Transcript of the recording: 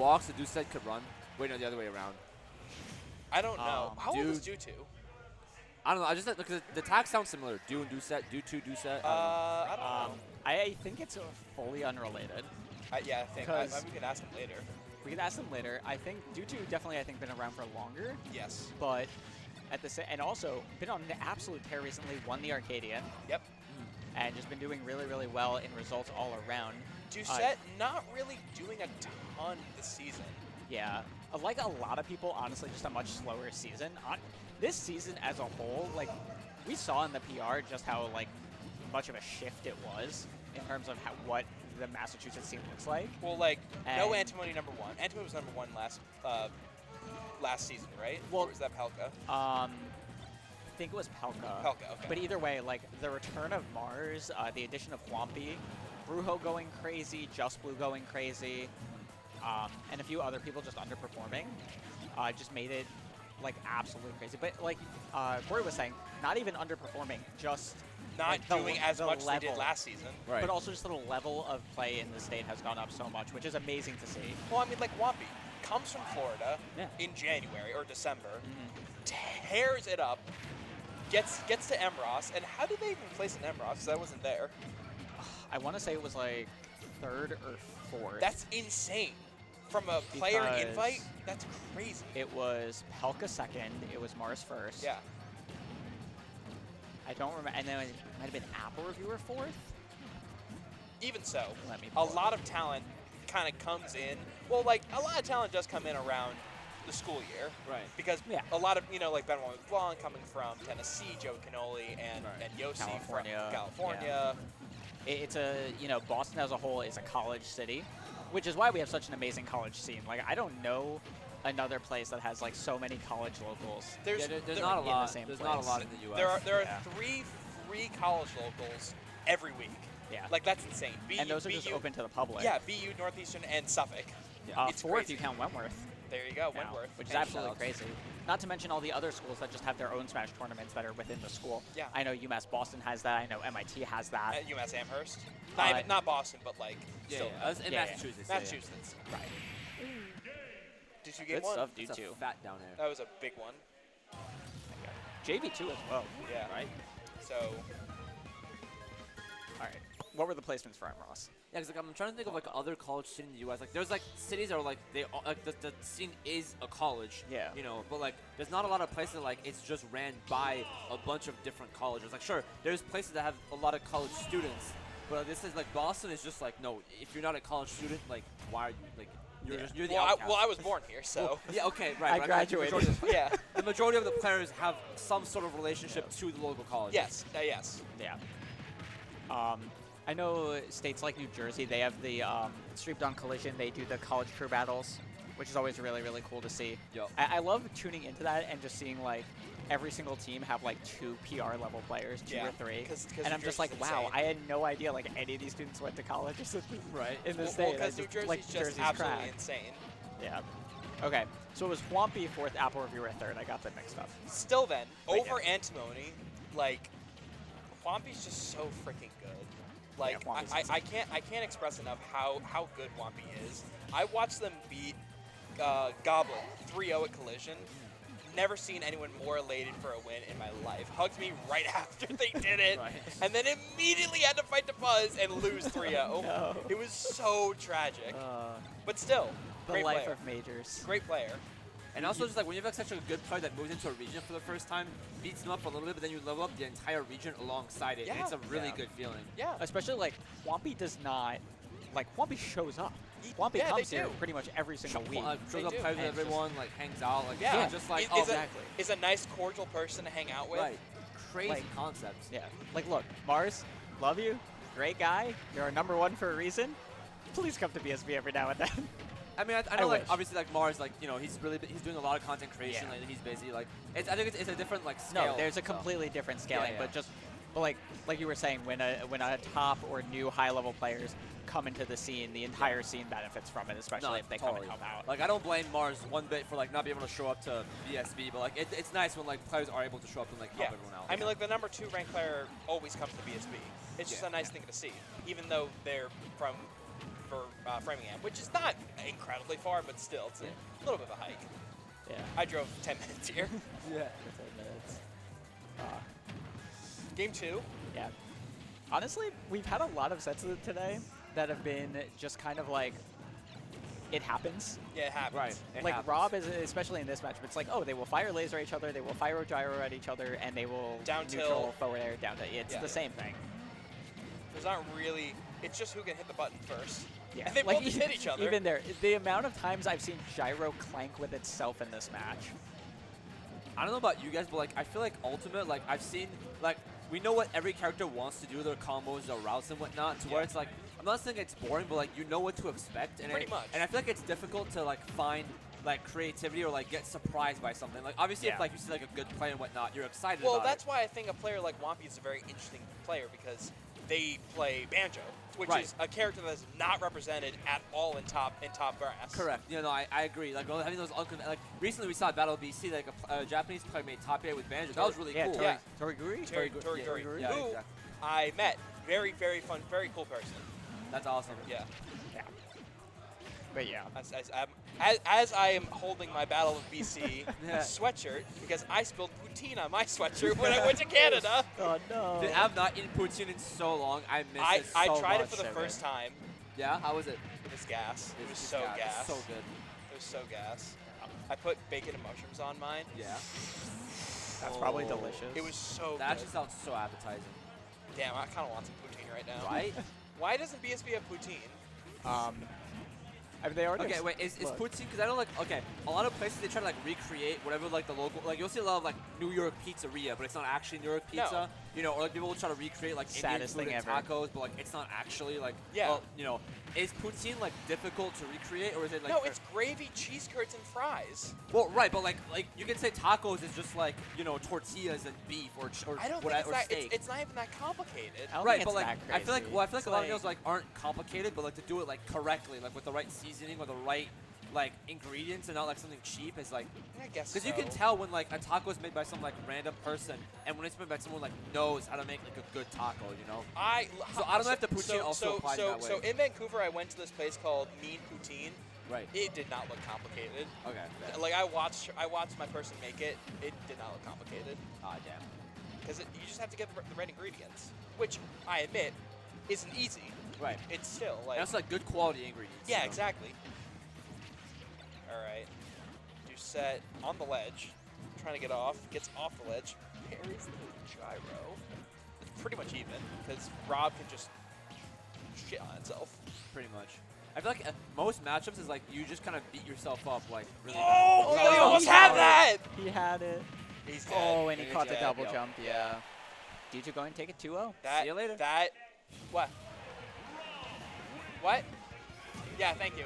walks, the Douce could run. Wait, no, the other way around. I don't know. How old is Dew2? I don't know. I just because the attacks sound similar. Dew and Douce, Dew2, Douce. I don't know. I think it's fully unrelated. Yeah, I think. We could ask him later. We could ask him later. I think Dew2 definitely, been around for longer. Yes. But at the same, and also been on an absolute tear recently. Won the Arcadian. Yep. And just been doing really, really well in results all around. Douce not really doing a ton this season. Yeah. Like a lot of people, honestly, just a much slower season. This season as a whole, like, we saw in the PR just how, like, much of a shift it was in terms of what the Massachusetts team looks like. Well, like, no Antimony #1. Antimony was #1 last season, right? Well, or was that Pelka? I think it was Pelka. Pelka, okay. But either way, like, the return of Mars, the addition of Whompy, Brujo going crazy, Just Blue going crazy, and a few other people just underperforming, just made it, like, absolutely crazy. But, like, Corey was saying, not even underperforming, just not doing as much as they did last season. Right. But also just the level of play in the state has gone up so much, which is amazing to see. Well, I mean, like, Whompy comes from Florida in January or December, tears it up, gets to MROS, and how did they even place an MROS? Because I wasn't there. I want to say it was like 3rd or 4th. That's insane. From a player invite, that's crazy. It was Pelka 2nd, it was Mars 1st. Yeah. I don't remember, and then it might have been Apple Reviewer 4th? Even so, Let me a lot of talent kind of comes in. Well, like, a lot of talent does come in around the school year. Right. Because a lot of, like Benoit McBlanc coming from Tennessee, Joe Cannoli, and Yossi from California. It's Boston as a whole is a college city, which is why we have such an amazing college scene. Like, I don't know another place that has, like, so many college locals. There's not a lot. There's not a lot in the U.S. There are 3 free college locals every week. Yeah. Like, that's insane. And those are just open to the public. Yeah, BU, Northeastern, and Suffolk. Yeah. It's 4 if you count Wentworth. There you go, Wentworth. Which is absolutely crazy. Not to mention all the other schools that just have their own Smash tournaments that are within the school. Yeah. I know UMass Boston has that. I know MIT has that. UMass Amherst. Not Boston, but, like, still. In Massachusetts. Massachusetts. Right. Did you get Good one? stuff, It's Dew2. fat down there. That was a big one. JV2 as well. Yeah. Right? So. All right. What were the placements for MROS? Yeah, because like, I'm trying to think of like other college cities in the U.S. Like there's like cities that are like the scene is a college. Yeah. But like there's not a lot of places like it's just ran by a bunch of different colleges. Like sure, there's places that have a lot of college students, but this is like Boston is just like no. If you're not a college student, like why are you like? You're the outcast. I was born here, so. Yeah, okay, right. I graduated. The majority of the players have some sort of relationship to the local college. Yes, yes. Yeah. I know states like New Jersey, they have the Streamed on Collision. They do the college crew battles, which is always really, really cool to see. Yep. I love tuning into that and just seeing, like, every single team have, like, 2 PR-level players, 2 or 3. And I'm just like, wow, I had no idea, like, any of these students went to college in the state. Because New Jersey's just absolutely insane. Yeah. Okay, so it was Whompy 4th, Apple Reviewer 3rd. I got them mixed up. Still then, over Antimony, like, Whompy's just so freaking good. Like, I can't express enough how good Whompy is. I watched them beat Goblin 3-0 at Collision. Never seen anyone more elated for a win in my life. Hugged me right after they did it, and then immediately had to fight the Fuzz and lose 3-0. No. It was so tragic. But still, the life of majors. Great player. And also just like when you have such a good player that moves into a region for the first time, beats them up for a little bit, but then you level up the entire region alongside it. Yeah. And it's a really good feeling. Yeah. Especially like Whompy does not, like Whompy shows up. Whompy comes here pretty much every single week. Shows up, plays with everyone, like hangs out. Like, yeah, just like, is a nice, cordial person to hang out with. Right. Crazy concepts. Yeah. Like, look, Mars, love you. Great guy. You're our #1 for a reason. Please come to BSB every now and then. I mean, I know, like, obviously, like, Mars, like, he's doing a lot of content creation, like, he's busy, like, I think it's a different, like, scale. No, there's a completely different scaling, but like you were saying, when a top or new high-level players come into the scene, the entire scene benefits from it, especially if they come and help out. Like, I don't blame Mars one bit for, like, not being able to show up to BSB, but, like, it's nice when, like, players are able to show up and, like, help everyone out. I mean, like, the #2 ranked player always comes to BSB. It's just a nice thing to see, even though they're from for Framingham, which is not incredibly far, but still, it's a little bit of a hike. Yeah. I drove 10 minutes here. Yeah. 10 minutes. Game 2. Yeah. Honestly, we've had a lot of sets today that have been just kind of like, it happens. Yeah, it happens. Right. It Like happens. Rob is, especially in this match, it's like, oh, they will fire laser at each other, they will fire a gyro at each other, and they will Down neutral tilt. forward air down to. It's Yeah. the same thing. There's not really. It's just who can hit the button first. Yeah. And they like, both just hit each other. Even there, the amount of times I've seen gyro clank with itself in this match. I don't know about you guys, but like I feel like Ultimate, like I've seen, like we know what every character wants to do, their combos, their routes and whatnot, to where it's like, I'm not saying it's boring, but like you know what to expect. And Pretty much. And I feel like it's difficult to like find like creativity or like get surprised by something. Like obviously if like you see like a good play and whatnot, you're excited Well, about that's it. why I think a player like Wampy is a very interesting player because they play banjo, which Right. is a character that is not represented at all in top brass. Correct. You know, I agree. Like having those like recently we saw at Battle BC, like a Japanese player made top 8 with banjo. That was really cool. Yeah. Toriguri? Toriguri, Yeah, who exactly. I met. Very, very fun, very cool person. That's awesome. Yeah. Yeah. But yeah. As I am holding my Battle of BC Yeah. sweatshirt because I spilled poutine on my sweatshirt when I went to Canada. Oh no. Dude, I've not eaten poutine in so long. I miss it so I tried it much. for the first time. Yeah, how was it? It was gas. It was It's so gas. gas. It's so good. It was so gas. I put bacon and mushrooms on mine. Yeah. That's probably Oh. delicious. It was so That good. actually sounds so appetizing. Damn, I kind of want some poutine right now. Right? Why doesn't BSB have poutine? I mean, they already. Okay, wait, is look. poutine, because I know, like, okay, a lot of places they try to, like, recreate whatever, like, the local, like, you'll see a lot of, like, New York pizzeria, but it's not actually New York pizza, you know, or, like, people will try to recreate, like, Indian Saddest food thing and ever. tacos, but, like, it's not actually, like, Yeah. well, you know, is poutine, like, difficult to recreate, or is it, like, No, it's gravy, cheese curds, and fries. well, right, but, like, you can say tacos is just, like, you know, tortillas and beef, or I don't what, think it's or that. steak. It's not even that complicated. I don't Right, think but it's like that I feel like crazy. well, I feel like It's a lot of meals like aren't complicated, but like to do it like correctly, like with the right seasoning or the right like ingredients and not like something cheap is like I guess because you can tell when like a taco is made by some like random person and when it's made by someone like knows how to make like a good taco, you know. So I don't know if the poutine also applies that way. So in Vancouver, I went to this place called Mean Poutine. Right. It did not look complicated. Okay. fair. Like I watched my person make it. It did not look complicated Ah, damn. because you just have to get the right ingredients, which I admit isn't easy. Right. It's still And like that's like good quality ingredients. yeah, you know? exactly. All right, you set on the ledge, trying to get off, gets off the ledge, parries the gyro. It's pretty much even because Rob can just shit on itself. Pretty much. I feel like most matchups is like you just kind of beat yourself up like really Oh, bad. he almost had that. He had it. He's dead. Oh, and he caught the dead, double yep. jump. Yeah. Dew2 going to take it 2-0. That, See you later. That, what? What? Yeah, thank you.